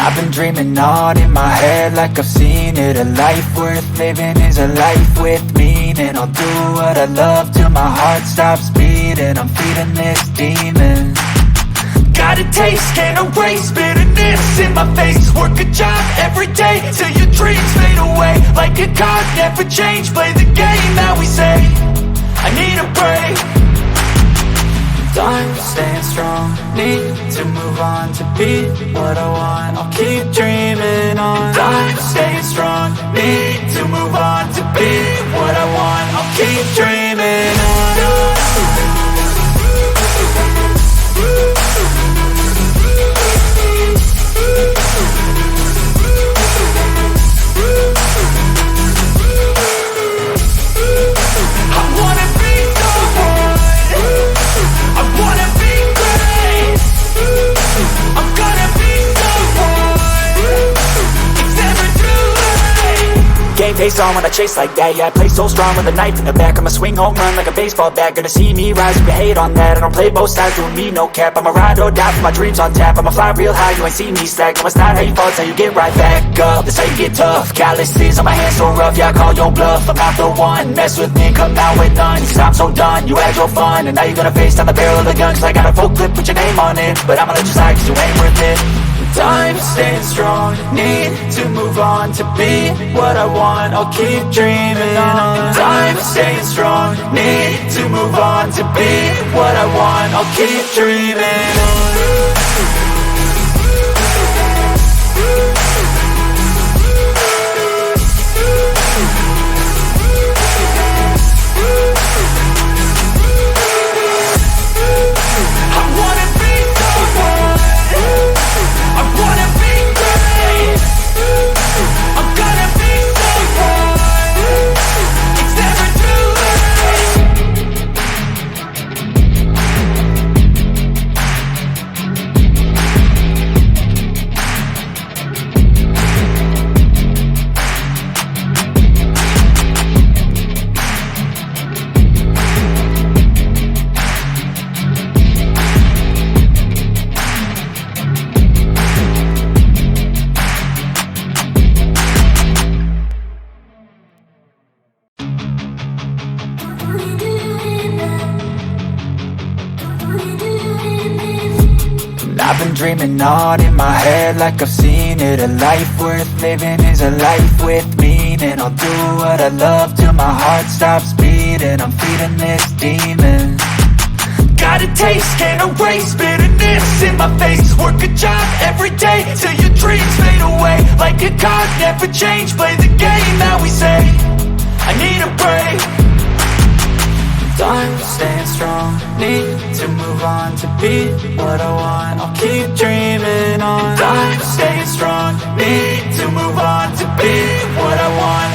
I've been dreaming on in my head like I've seen it. A life worth living is a life with meaning. I'll do what I love till my heart stops beating. I'm feeding this demon. Got a taste, can't erase bitterness in my face. Work a job every day till your dreams fade away. Like a card, never change, play the game that we say. I need a break. I'm staying strong, need to move on to be what I want. I'll keep dreaming on. I'm staying strong, need to move on to be what I want. I'll keep dreaming on. Game face on when I chase like that. Yeah, I play so strong with a knife in the back. I'ma swing home run like a baseball bat. Gonna see me rise, you can hate on that. I don't play both sides, doing me no cap. I'ma ride or die for my dreams on tap. I'ma fly real high, you ain't see me slack. No, it's not how you fall, it's how you get right back up. That's how you get tough. Calluses on my hands so rough, yeah, I call your bluff. I'm not the one, mess with me, come down with none. Cause I'm so done, you had your fun. And now you're gonna face down the barrel of the gun. Cause I got a full clip with your name on it. But I'ma let you slide cause you ain't worth it. I'm staying strong, need to move on to be what I want. I'll keep dreaming on. I'm staying strong, need to move on to be what I want. I'll keep dreaming on. I've been dreaming on in my head like I've seen it. A life worth living is a life with meaning. I'll do what I love till my heart stops beating. I'm feeding this demon. Got a taste, can't erase bitterness in my face. Work a job every day till your dreams fade away. Like a card, never change, play the game that we say. I need a break. I'm staying strong, need to move on to be what I want. I'll keep dreaming on. I'm staying strong, need to move on to be what I want.